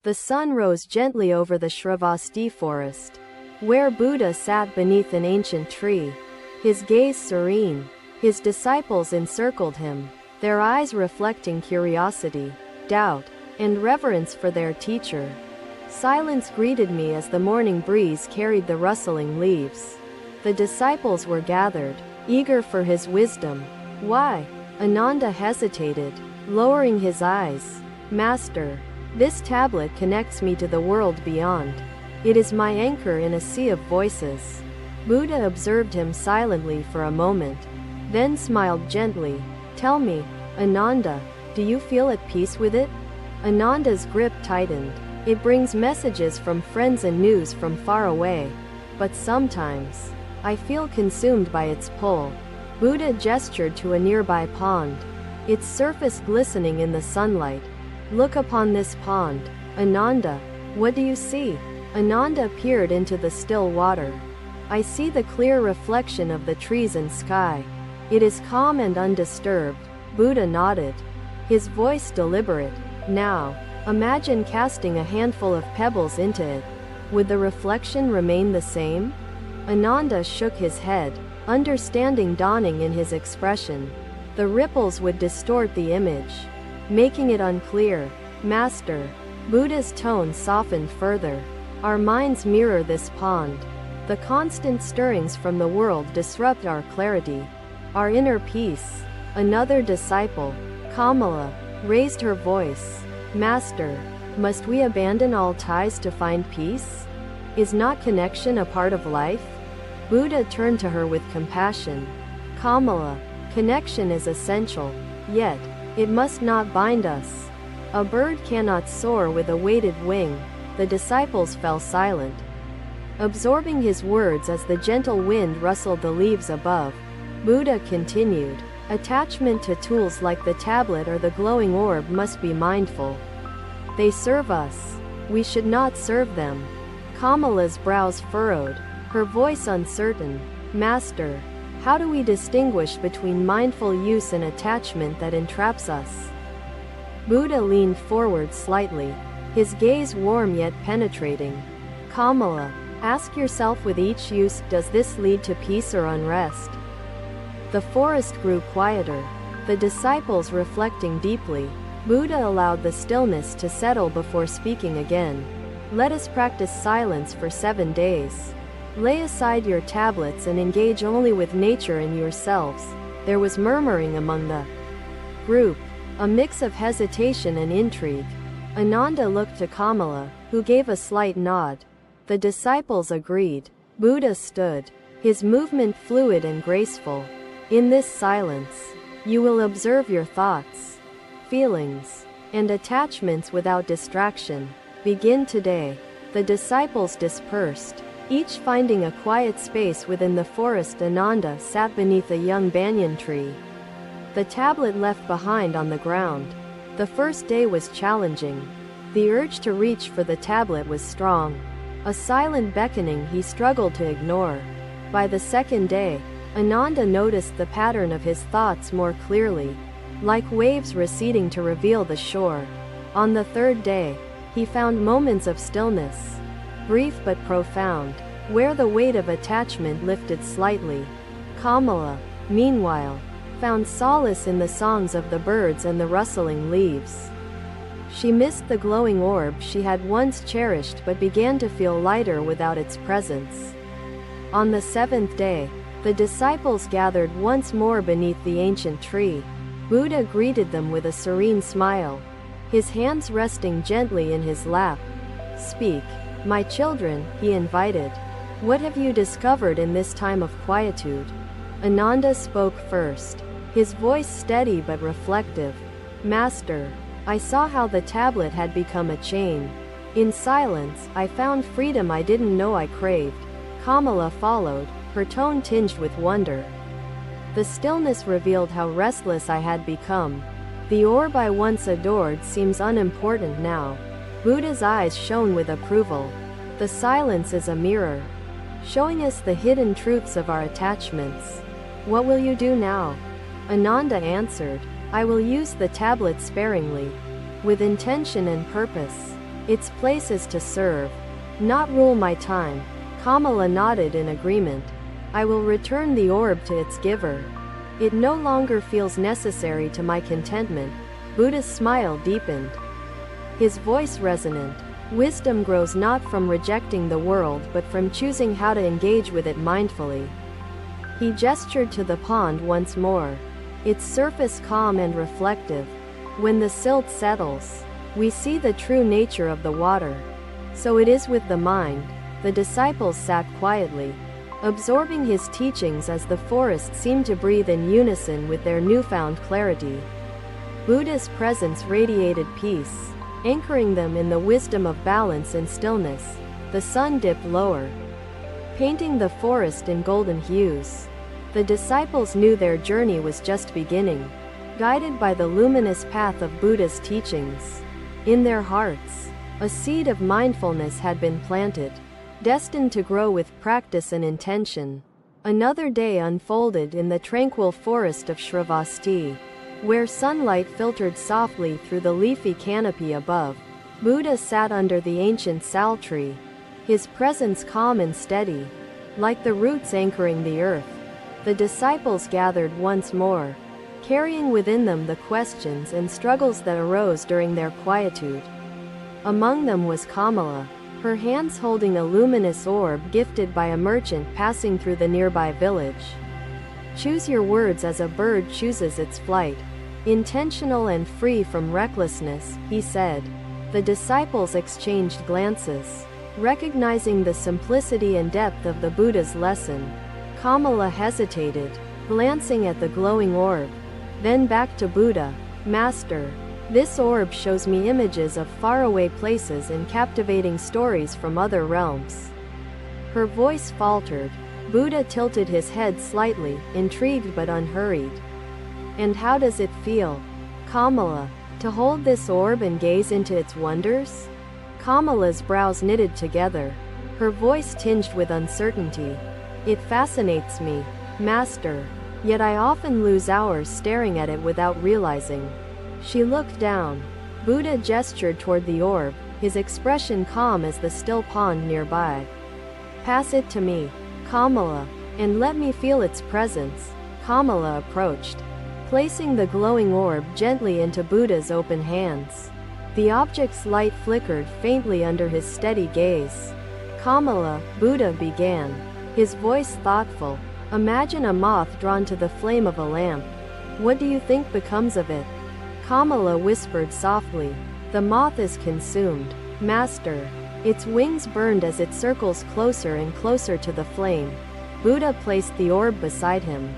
The sun rose gently over the Shravasti forest, where Buddha sat beneath an ancient tree, his gaze serene. His disciples encircled him, their eyes reflecting curiosity, doubt, and reverence for their teacher. Silence greeted me as the morning breeze carried the rustling leaves. The disciples were gathered, eager for his wisdom. Why? Ananda hesitated, lowering his eyes. Master, this tablet connects me to the world beyond. It is my anchor in a sea of voices. Buddha observed him silently for a moment, then smiled gently. Tell me, Ananda, do you feel at peace with it? Ananda's grip tightened. It brings messages from friends and news from far away. But sometimes, I feel consumed by its pull. Buddha gestured to a nearby pond, its surface glistening in the sunlight. Look upon this pond, Ananda. What do you see? Ananda peered into the still water. I see the clear reflection of the trees and sky. It is calm and undisturbed. Buddha nodded, his voice deliberate. Now, imagine casting a handful of pebbles into it. Would the reflection remain the same? Ananda shook his head, understanding dawning in his expression. The ripples would distort the image, making it unclear. Master, Buddha's tone softened further. Our minds mirror this pond. The constant stirrings from the world disrupt our clarity, our inner peace. Another disciple, Kamala, raised her voice. Master, must we abandon all ties to find peace? Is not connection a part of life? Buddha turned to her with compassion. Kamala, connection is essential, yet, it must not bind us. A bird cannot soar with a weighted wing. The disciples fell silent, absorbing his words as the gentle wind rustled the leaves above. Buddha continued, attachment to tools like the tablet or the glowing orb must be mindful. They serve us. We should not serve them. Kamala's brows furrowed, her voice uncertain. Master, how do we distinguish between mindful use and attachment that entraps us? Buddha leaned forward slightly, his gaze warm yet penetrating. Kamala, ask yourself with each use, does this lead to peace or unrest? The forest grew quieter, the disciples reflecting deeply. Buddha allowed the stillness to settle before speaking again. Let us practice silence for 7 days. Lay aside your tablets and engage only with nature and yourselves. There was murmuring among the group, a mix of hesitation and intrigue. Ananda looked to Kamala, who gave a slight nod. The disciples agreed. Buddha stood, his movement fluid and graceful. In this silence, you will observe your thoughts, feelings, and attachments without distraction. Begin today. The disciples dispersed, each finding a quiet space within the forest. Ananda sat beneath a young banyan tree, the tablet left behind on the ground. The first day was challenging. The urge to reach for the tablet was strong, a silent beckoning he struggled to ignore. By the second day, Ananda noticed the pattern of his thoughts more clearly, like waves receding to reveal the shore. On the third day, he found moments of stillness, brief but profound, where the weight of attachment lifted slightly. Kamala, meanwhile, found solace in the songs of the birds and the rustling leaves. She missed the glowing orb she had once cherished but began to feel lighter without its presence. On the 7th day, the disciples gathered once more beneath the ancient tree. Buddha greeted them with a serene smile, his hands resting gently in his lap. Speak, my children, he invited. What have you discovered in this time of quietude? Ananda spoke first, his voice steady but reflective. Master, I saw how the tablet had become a chain. In silence, I found freedom I didn't know I craved. Kamala followed, her tone tinged with wonder. The stillness revealed how restless I had become. The orb I once adored seems unimportant now. Buddha's eyes shone with approval. The silence is a mirror, showing us the hidden truths of our attachments. What will you do now? Ananda answered, I will use the tablet sparingly, with intention and purpose. Its place is to serve, not rule my time. Kamala nodded in agreement. I will return the orb to its giver. It no longer feels necessary to my contentment. Buddha's smile deepened. His voice resonant. Wisdom grows not from rejecting the world but from choosing how to engage with it mindfully. He gestured to the pond once more, its surface calm and reflective. When the silt settles, we see the true nature of the water. So it is with the mind. The disciples sat quietly, absorbing his teachings as the forest seemed to breathe in unison with their newfound clarity. Buddha's presence radiated peace, anchoring them in the wisdom of balance and stillness. The sun dipped lower, painting the forest in golden hues. The disciples knew their journey was just beginning, guided by the luminous path of Buddha's teachings. In their hearts, a seed of mindfulness had been planted, destined to grow with practice and intention. Another day unfolded in the tranquil forest of Shravasti, where sunlight filtered softly through the leafy canopy above. Buddha sat under the ancient sal tree, his presence calm and steady, like the roots anchoring the earth. The disciples gathered once more, carrying within them the questions and struggles that arose during their quietude. Among them was Kamala, her hands holding a luminous orb gifted by a merchant passing through the nearby village. Choose your words as a bird chooses its flight. Intentional and free from recklessness, he said. The disciples exchanged glances, recognizing the simplicity and depth of the Buddha's lesson. Kamala hesitated, glancing at the glowing orb, then back to Buddha. Master, this orb shows me images of faraway places and captivating stories from other realms. Her voice faltered. Buddha tilted his head slightly, intrigued but unhurried. And how does it feel, Kamala, to hold this orb and gaze into its wonders? Kamala's brows knitted together, her voice tinged with uncertainty. It fascinates me, Master, yet I often lose hours staring at it without realizing. She looked down. Buddha gestured toward the orb, his expression calm as the still pond nearby. Pass it to me, Kamala, and let me feel its presence. Kamala approached, placing the glowing orb gently into Buddha's open hands. The object's light flickered faintly under his steady gaze. Kamala, Buddha began, his voice thoughtful. Imagine a moth drawn to the flame of a lamp. What do you think becomes of it? Kamala whispered softly. The moth is consumed, Master. Its wings burned as it circles closer and closer to the flame. Buddha placed the orb beside him,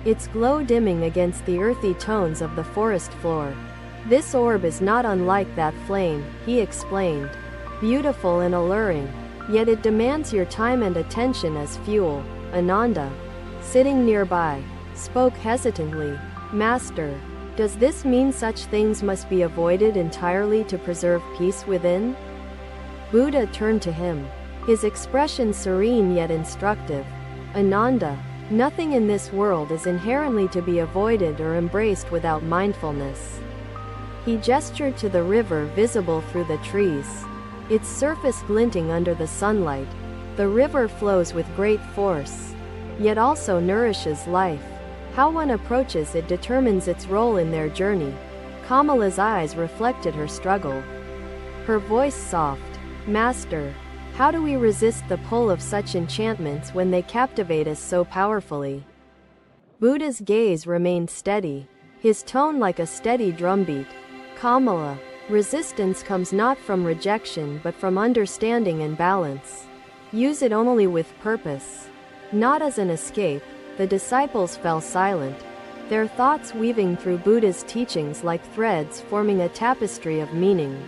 its glow dimming against the earthy tones of the forest floor. This orb is not unlike that flame, he explained. Beautiful and alluring, yet it demands your time and attention as fuel. Ananda, sitting nearby, spoke hesitantly. Master, does this mean such things must be avoided entirely to preserve peace within? Buddha turned to him, his expression serene yet instructive. Ananda, nothing in this world is inherently to be avoided or embraced without mindfulness. He gestured to the river visible through the trees, its surface glinting under the sunlight. The river flows with great force, yet also nourishes life. How one approaches it determines its role in their journey. Kamala's eyes reflected her struggle, her voice soft. Master, how do we resist the pull of such enchantments when they captivate us so powerfully? Buddha's gaze remained steady, his tone like a steady drumbeat. Kamala, resistance comes not from rejection but from understanding and balance. Use it only with purpose, not as an escape. The disciples fell silent, their thoughts weaving through Buddha's teachings like threads forming a tapestry of meaning.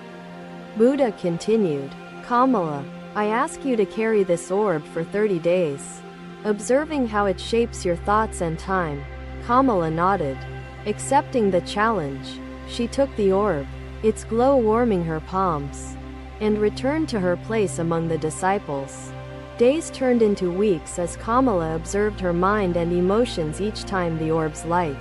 Buddha continued, Kamala, I ask you to carry this orb for 30 days, observing how it shapes your thoughts and time. Kamala nodded, accepting the challenge. She took the orb, its glow warming her palms, and returned to her place among the disciples. Days turned into weeks as Kamala observed her mind and emotions each time the orb's light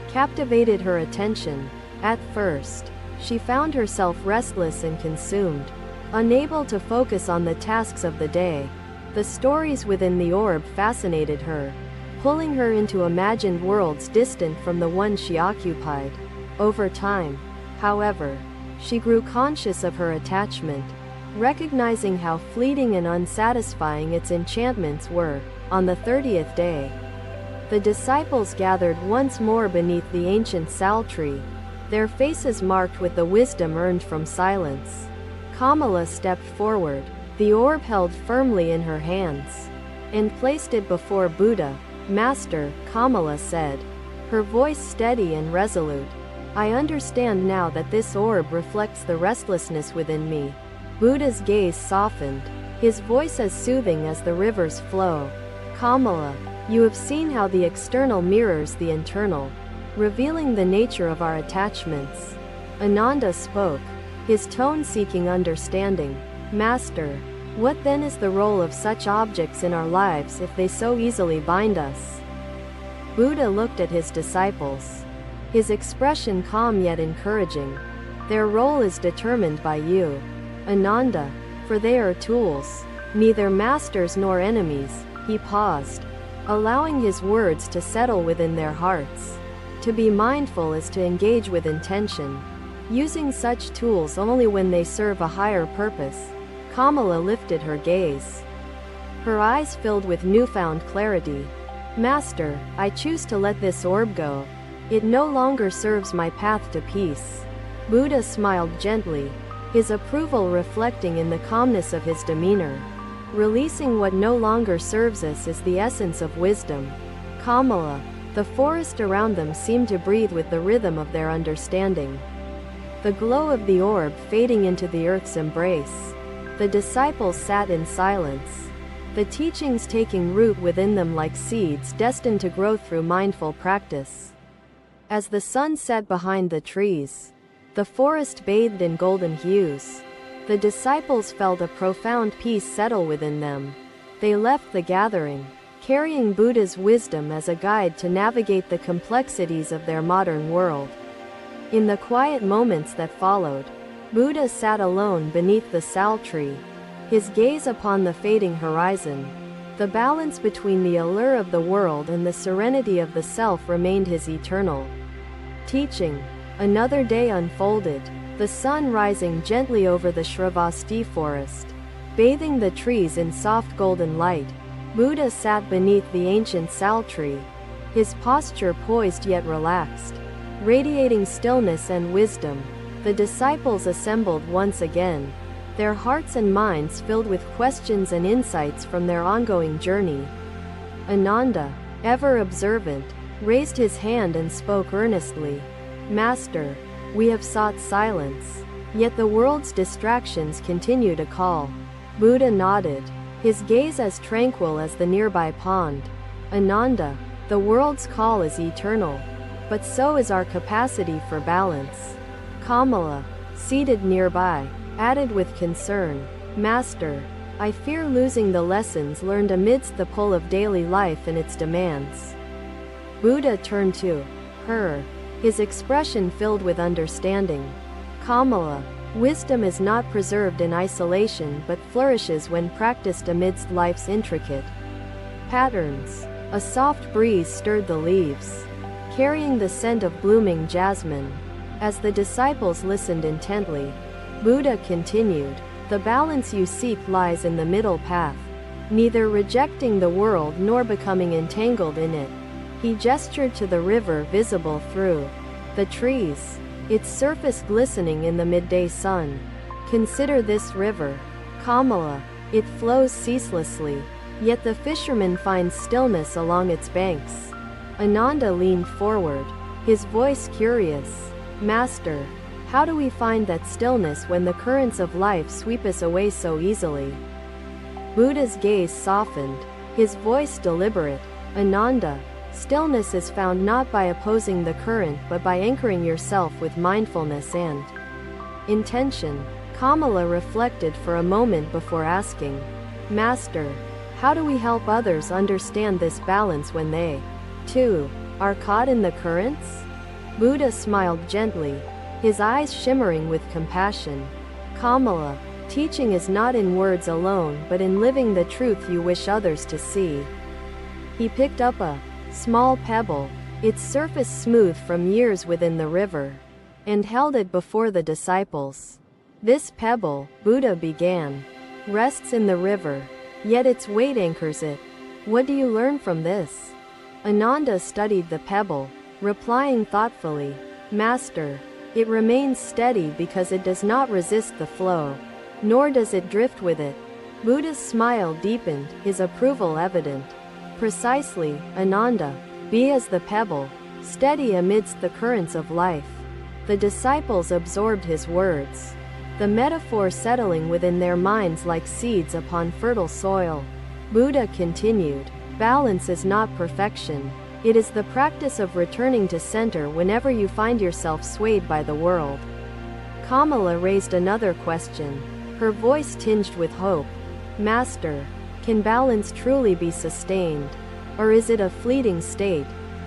captivated her attention. At first, she found herself restless and consumed, unable to focus on the tasks of the day. The stories within the orb fascinated her, pulling her into imagined worlds distant from the one she occupied. Over time, however, she grew conscious of her attachment, recognizing how fleeting and unsatisfying its enchantments were. On the 30th day, the disciples gathered once more beneath the ancient sal tree, their faces marked with the wisdom earned from silence. Kamala stepped forward, the orb held firmly in her hands, and placed it before Buddha. "Master," Kamala said, her voice steady and resolute, "I understand now that this orb reflects the restlessness within me." Buddha's gaze softened, his voice as soothing as the river's flow. "Kamala, you have seen how the external mirrors the internal, revealing the nature of our attachments." Ananda spoke, his tone seeking understanding. "Master, what then is the role of such objects in our lives if they so easily bind us?" Buddha looked at his disciples, his expression calm yet encouraging. "Their role is determined by you, Ananda, for they are tools, neither masters nor enemies." He paused, allowing his words to settle within their hearts. To be mindful is to engage with intention, using such tools only when they serve a higher purpose. Kamala lifted her gaze, her eyes filled with newfound clarity. "Master, I choose to let this orb go. It no longer serves my path to peace." Buddha smiled gently, his approval reflecting in the calmness of his demeanor. "Releasing what no longer serves us is the essence of wisdom." Kamala, the forest around them seemed to breathe with the rhythm of their understanding, the glow of the orb fading into the earth's embrace. The disciples sat in silence, the teachings taking root within them like seeds destined to grow through mindful practice. As the sun set behind the trees, the forest bathed in golden hues. The disciples felt a profound peace settle within them. They left the gathering, carrying Buddha's wisdom as a guide to navigate the complexities of their modern world. In the quiet moments that followed, Buddha sat alone beneath the sal tree, his gaze upon the fading horizon. The balance between the allure of the world and the serenity of the self remained his eternal teaching. Another day unfolded, the sun rising gently over the Shravasti forest, bathing the trees in soft golden light. Buddha sat beneath the ancient sal tree, his posture poised yet relaxed, radiating stillness and wisdom. The disciples assembled once again, their hearts and minds filled with questions and insights from their ongoing journey. Ananda, ever observant, raised his hand and spoke earnestly. "Master, we have sought silence, yet the world's distractions continue to call." Buddha nodded, his gaze as tranquil as the nearby pond. "Ananda, the world's call is eternal, but so is our capacity for balance." Kamala, seated nearby, added with concern, "Master, I fear losing the lessons learned amidst the pull of daily life and its demands." Buddha turned to her, his expression filled with understanding. "Kamala, wisdom is not preserved in isolation but flourishes when practiced amidst life's intricate patterns." A soft breeze stirred the leaves, carrying the scent of blooming jasmine. As the disciples listened intently, Buddha continued, "The balance you seek lies in the middle path, neither rejecting the world nor becoming entangled in it." He gestured to the river visible through the trees, its surface glistening in the midday sun. "Consider this river, Kamala. It flows ceaselessly, yet the fisherman finds stillness along its banks." Ananda leaned forward, his voice curious. "Master, how do we find that stillness when the currents of life sweep us away so easily?" Buddha's gaze softened, his voice deliberate. "Ananda, stillness is found not by opposing the current but by anchoring yourself with mindfulness and intention." Kamala reflected for a moment before asking, "Master, how do we help others understand this balance when they, too, are caught in the currents?" Buddha smiled gently, his eyes shimmering with compassion. Kamala, teaching is not in words alone but in living the truth you wish others to see. He picked up a small pebble, its surface smooth from years within the river, and held it before the disciples. This pebble, Buddha began, rests in the river, yet its weight anchors it. What do you learn from this? Ananda studied the pebble, replying thoughtfully, Master, it remains steady because it does not resist the flow, nor does it drift with it. Buddha's smile deepened, his approval evident. Precisely, Ananda, be as the pebble, steady amidst the currents of life. The disciples absorbed his words, the metaphor settling within their minds like seeds upon fertile soil. Buddha continued, balance is not perfection. It is the practice of returning to center whenever you find yourself swayed by the world. Kamala raised another question, her voice tinged with hope. Master, can balance truly be sustained? Or is it a fleeting state,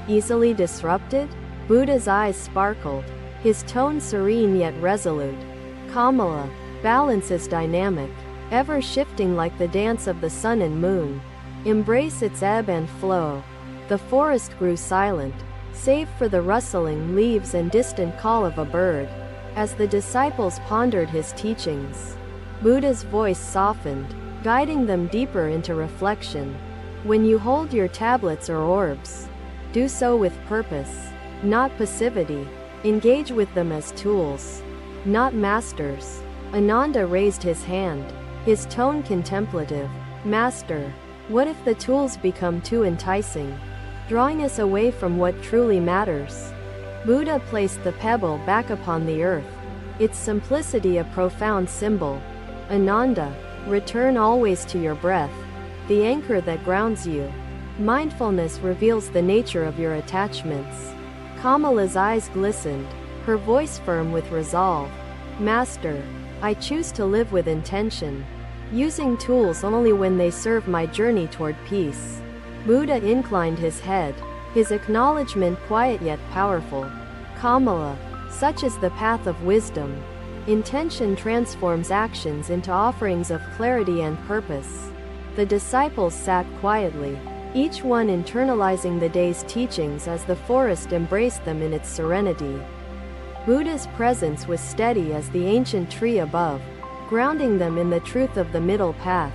easily disrupted? Buddha's eyes sparkled, his tone serene yet resolute. Kamala, balance is dynamic, ever shifting like the dance of the sun and moon. Embrace its ebb and flow. The forest grew silent, save for the rustling leaves and distant call of a bird. As the disciples pondered his teachings, Buddha's voice softened, guiding them deeper into reflection. When you hold your tablets or orbs, do so with purpose, not passivity. Engage with them as tools, not masters. Ananda raised his hand, his tone contemplative. Master, what if the tools become too enticing, drawing us away from what truly matters? Buddha placed the pebble back upon the earth, its simplicity a profound symbol. Ananda, return always to your breath, the anchor that grounds you. Mindfulness reveals the nature of your attachments. Kamala's eyes glistened, her voice firm with resolve. Master, I choose to live with intention, using tools only when they serve my journey toward peace. Buddha inclined his head, his acknowledgement quiet yet powerful. Kamala, such is the path of wisdom. Intention transforms actions into offerings of clarity and purpose. The disciples sat quietly, each one internalizing the day's teachings as the forest embraced them in its serenity. Buddha's presence was steady as the ancient tree above, grounding them in the truth of the middle path.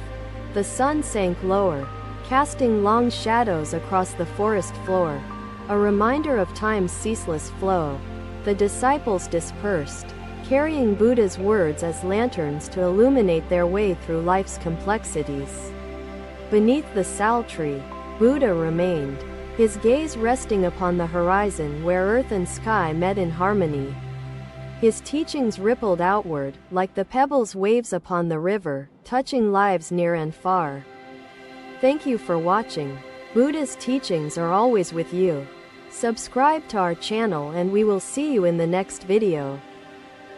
The sun sank lower, casting long shadows across the forest floor, a reminder of time's ceaseless flow. The disciples dispersed, carrying Buddha's words as lanterns to illuminate their way through life's complexities. Beneath the sal tree, Buddha remained, his gaze resting upon the horizon where earth and sky met in harmony. His teachings rippled outward, like the pebbles waves upon the river, touching lives near and far. Thank you for watching. Buddha's teachings are always with you. Subscribe to our channel and we will see you in the next video.